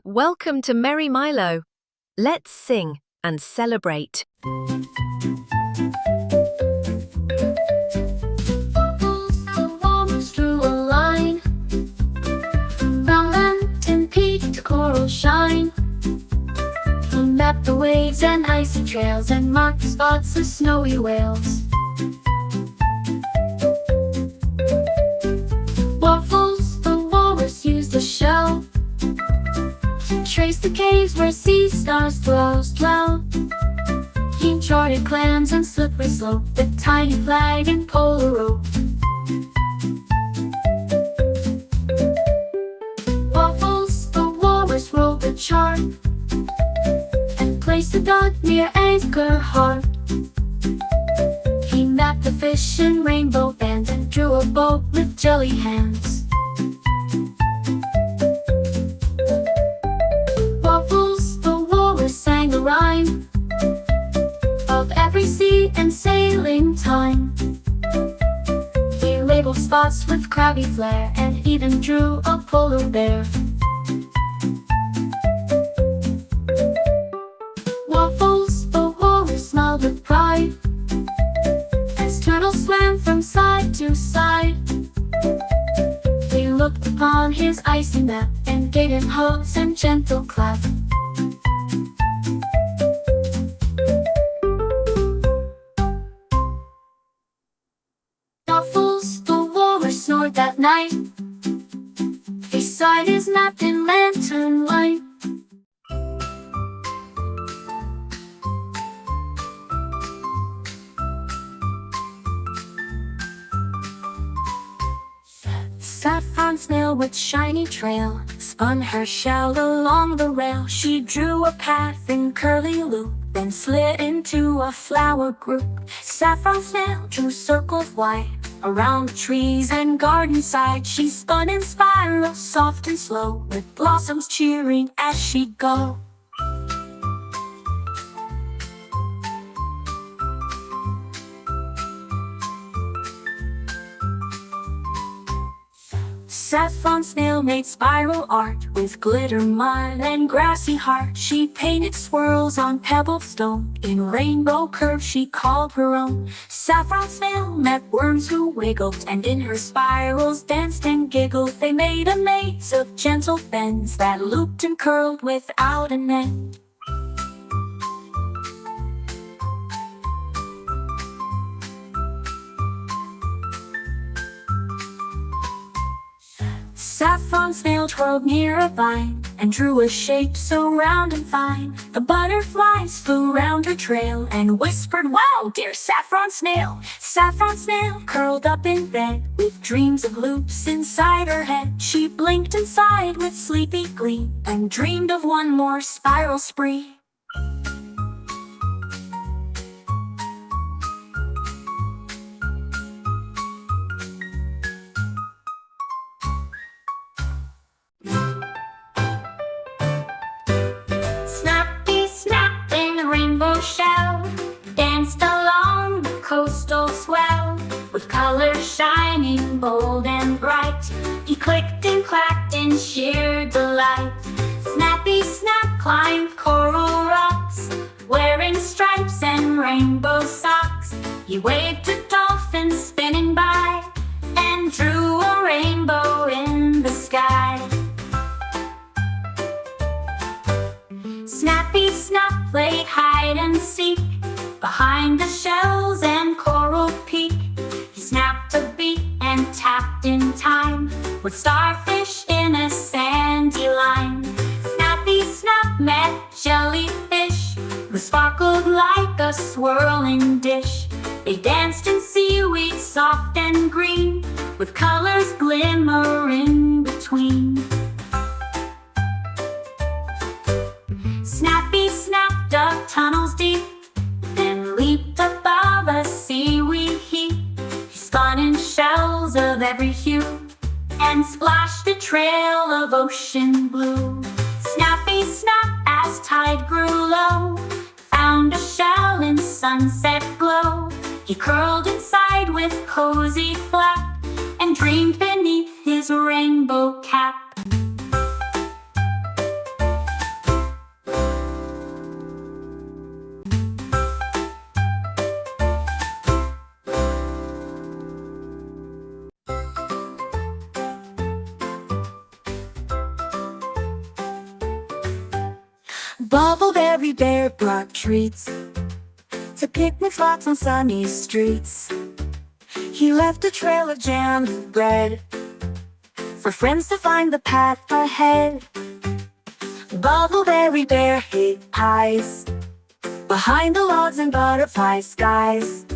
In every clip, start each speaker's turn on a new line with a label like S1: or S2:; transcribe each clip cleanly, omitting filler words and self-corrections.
S1: Welcome to Merry Milo. Let's sing and celebrate.
S2: Waffles the Walrus drew a line from mountain peak to coral shine. He mapped the waves and icy trails and marked spots of snowy whales. Waffles the Walrus used a shell to trace the caves where sea stars dwell. He charted clams and slippery slope, the tiny flag and polar rope. Waffles the Walrus wrote the chart and placed the dot near Anchor Heart. He mapped the fish in rainbow bands and drew a boat with jelly hands. Waffles the Walrus sang a rhyme of every sea and sailing time. He labeled spots with crabby flair and even drew a polar bear. Waffles the Walrus smiled with pride as turtles swam from side to side. He looked upon his icy map and gave him hugs and gentle clap. Waffles the Walrus snored that night beside his map in lantern light. Saffron snail with shiny trail spun her shell along the rail. She drew a path in curly loop, then slid into a flower group. Saffron snail drew circles wide around trees and garden side. She spun in spirals soft and slow, with blossoms cheering as she go. Saffron snail made spiral art with glitter mud and grassy heart. She painted swirls on pebbled stone, in rainbow curves she called her own. Saffron snail met worms who wiggled, and in her spirals danced and giggled. They made a maze of gentle bends that looped and curled without an end. Saffron snail twirled near a vine and drew a shape so round and fine. The butterflies flew round her trail and whispered, "Wow, dear Saffron snail." Saffron snail curled up in bed with dreams of loops inside her head. She blinked and sighed with sleepy glee and dreamed of one more spiral spree. Shell danced along the coastal swell, with colors shining bold and bright. He clicked and clacked in sheer delight. Snappy Snap climbed coral rocks, wearing stripes and rainbow socks. He waved to dolphins spinning by and drew a rainbow in the sky. Snappy Snap played hide and seek behind the shells and coral peak. He snapped a beat and tapped in time with starfish in a sandy line. Snappy Snap met jellyfish who sparkled like a swirling dish. They danced in seaweed soft and green, with colors glimmering between. Snappy Snap dug tunnels deep, then leaped above a seaweed heap. He spun in shells of every hue and splashed a trail of ocean blue. Snappy Snap, as tide grew low, found a shell in sunset glow. He curled inside with cozy flap and dreamed beneath his rainbow cap.
S3: Bubbleberry Bear brought treats to picnic spots on sunny streets. He left a trail of jam and bread for friends to find the path ahead. Bubbleberry Bear hid pies behind the logs and butterfly skies.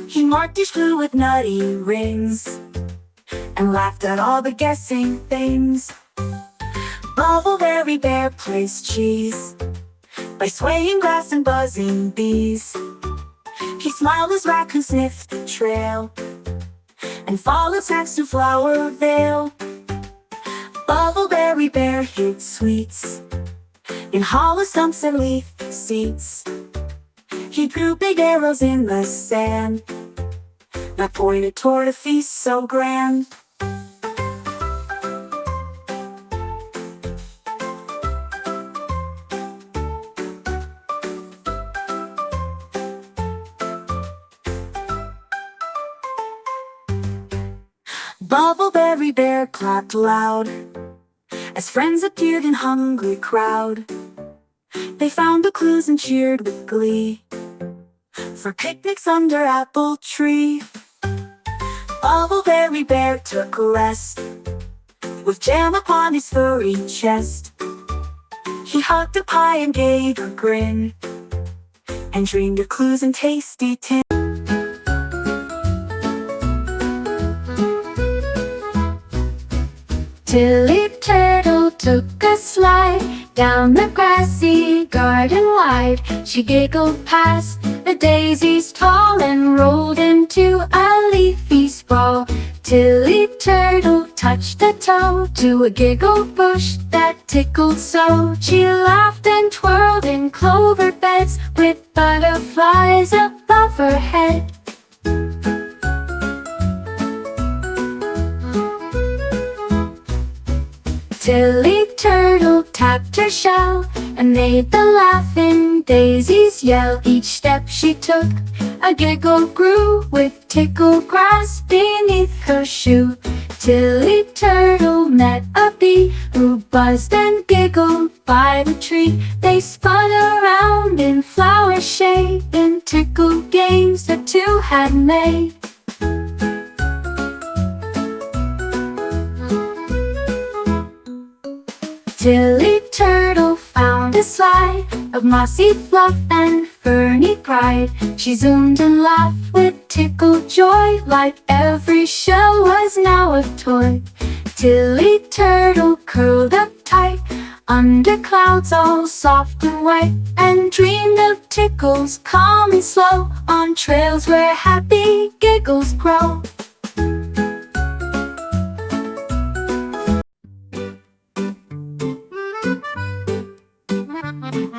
S3: He marked each clue with nutty rings and laughed at all the guessing things. Bubbleberry Bear placed cheese by swaying grass and buzzing bees. He smiled as raccoon sniffed the trail and followed snacks to Flower Vale. Bubbleberry Bear hid sweets in hollow stumps and leaf seeds. He drew big arrows in the sand that pointed toward a feast so grand. Bubbleberry Bear clapped loud as friends appeared in hungry crowd. They found the clues and cheered with glee for picnics under apple tree. Bubbleberry Bear took a rest with jam upon his furry chest. He hugged a pie and gave a grin and dreamed of clues and tasty tin.
S2: Tilly Turtle took a slide down the grassy garden wide. She giggled past the daisies tall and rolled into a leafy sprawl. Tilly Turtle touched a toe to a giggle bush that tickled so. She laughed and twirled in clover beds with butterflies above her head. Tilly Turtle tapped her shell and made the laughing daisies yell. Each step she took, a giggle grew with tickled grass beneath her shoe. Tilly Turtle met a bee who buzzed and giggled by the tree. They spun around in flower shade in tickled games the two had made. Tilly Turtle found a slide of mossy fluff and ferny pride. She zoomed and laughed with tickled joy, like every shell was now a toy. Tilly Turtle curled up tight under clouds all soft and white, and dreamed of tickles calm and slow on trails where happy giggles grow.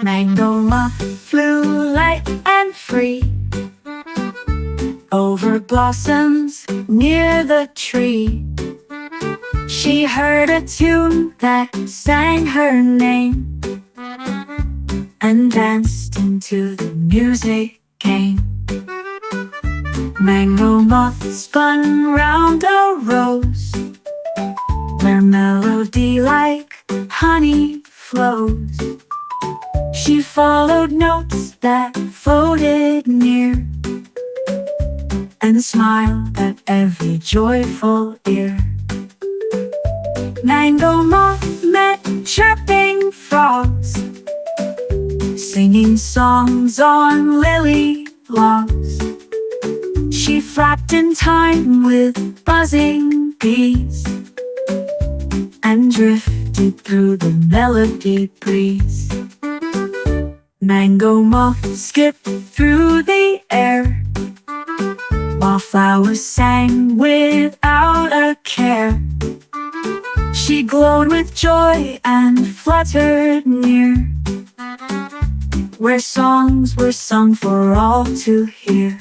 S3: Mango Muff flew light and free over blossoms near the tree. She heard a tune that sang her name and danced into the music came. Mango Muff spun round a rose where melody like honey flows. She followed notes that floated near and smiled at every joyful ear. Mango Muff met chirping frogs, singing songs on lily logs. She flapped in time with buzzing bees and drifted through the melody breeze. Mango Muff skipped through the air while flowers sang without a care. She glowed with joy and fluttered near where songs were sung for all to hear.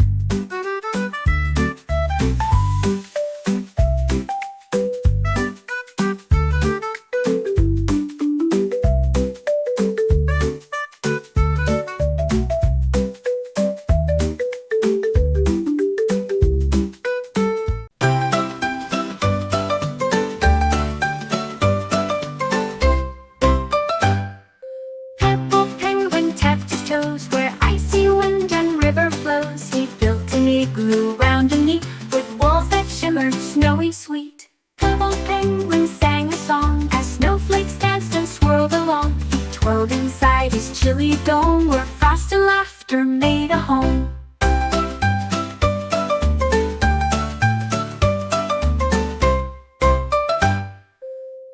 S3: twirled inside his chilly dome, where frost and laughter made a home.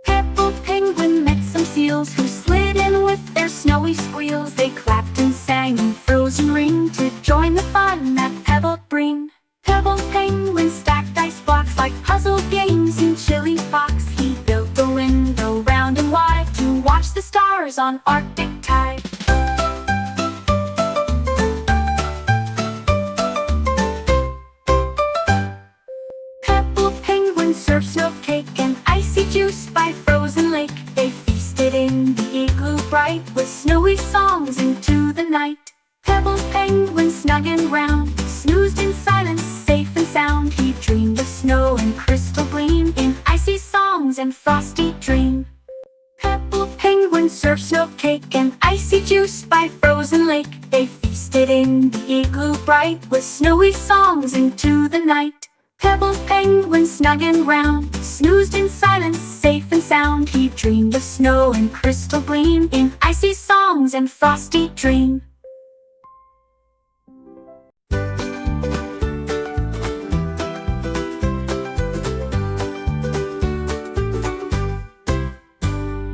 S3: Pebble penguin met some seals who slid in with their snowy squeals. They clapped and sang in frozen ring to join the fun that Pebble bring. Pebble penguin stacked ice blocks like puzzle games in chilly box. He built the window round and wide to watch the stars on Arctic tide. Pebble penguin served snow cake and icy juice by frozen lake. They feasted in the igloo bright with snowy songs into the night. Pebble penguin snug and round snoozed in silence, safe and sound. He dreamed of snow and crystal gleam in icy songs and frosty dream. Pebble penguin served snow cake and icy juice by frozen lake. They feasted in the igloo bright with snowy songs into the night. Pebble penguin snug and round snoozed in silence, safe and sound. He dreamed of snow and crystal gleam in icy songs and frosty dream.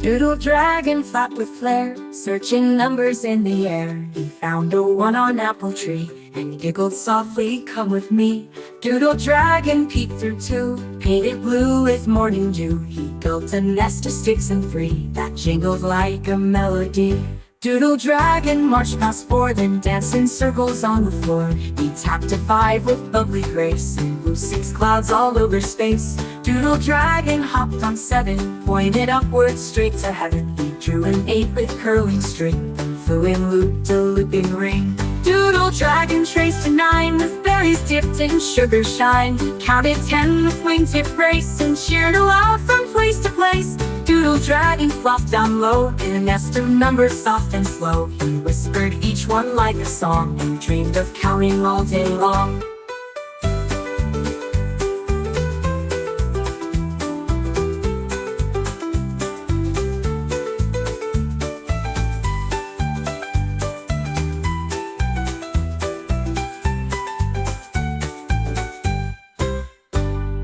S3: Doodle dragon flapped with flair, searching numbers in the air. He found a 1 on apple tree and giggled softly, "Come with me." Doodle dragon peeked through 2, painted blue with morning dew. He built a nest of sticks and 3 that jingled like a melody. Doodle dragon marched past 4, then danced in circles on the floor. He tapped a 5 with bubbly grace and blew 6 clouds all over space. Doodle dragon hopped on 7, pointed upwards straight to heaven. He drew an 8 with curling string and flew in loop-to-looping ring. Doodle dragon traced a 9 with berries dipped in sugar shine. He counted 10 with wingtip grace and cheered aloud from place to place. Doodle dragon flopped down low in a nest of numbers soft and slow. He whispered each one like a song and dreamed of counting all day long.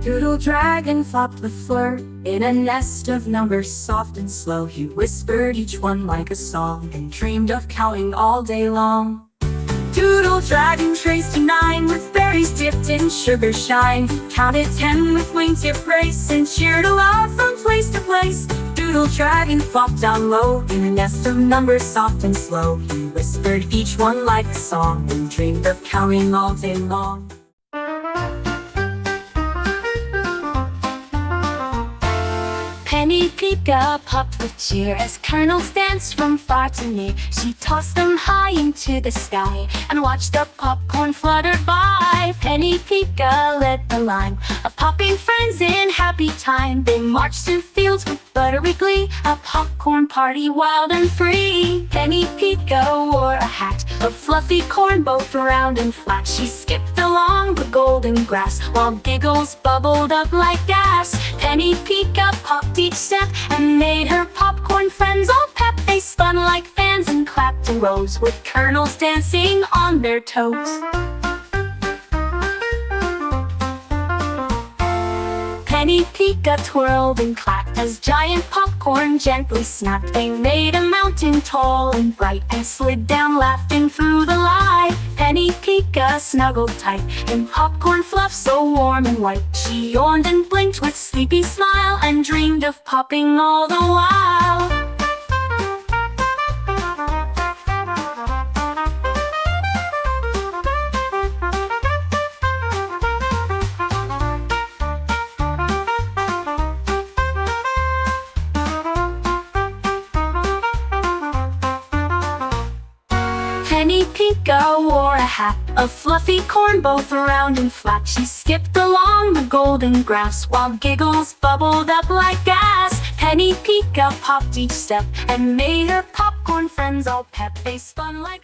S3: Doodle dragon flopped with flirt in a nest of numbers soft and slow. He whispered each one like a song and dreamed of counting all day long. Doodle dragon traced a 9 with berries dipped in sugar shine. He counted 10 with wingtip grace and cheered aloud from place to place. Doodle dragon flopped down low in a nest of numbers soft and slow. He whispered each one like a song and dreamed of counting all day long. Penny Pika popped with cheer as kernels danced from far to near. She tossed them high into the sky and watched the popcorn flutter by. Penny Pika led the line of popping friends in happy time. They marched through fields with buttery glee, a popcorn party wild and free. Penny Pika wore a hat of fluffy corn, both round and flat. She skipped along the golden grass while giggles bubbled up like gas. Penny Pika popped each step and made her popcorn friends all pep. They spun like fans and clapped in rows with kernels dancing on their toes. Penny Pika twirled and clapped as giant popcorn gently snapped. They made a mountain tall and bright and slid down laughing through the light. Penny Pika snuggled tight in popcorn fluff so warm and white. She yawned and blinked with sleepy smile and dreamed of popping all the while. Penny Pika wore a hat of fluffy corn, both round and flat. She skipped along the golden grass while giggles bubbled up like gas. Penny Pika popped each step and made her popcorn friends all pep. They spun like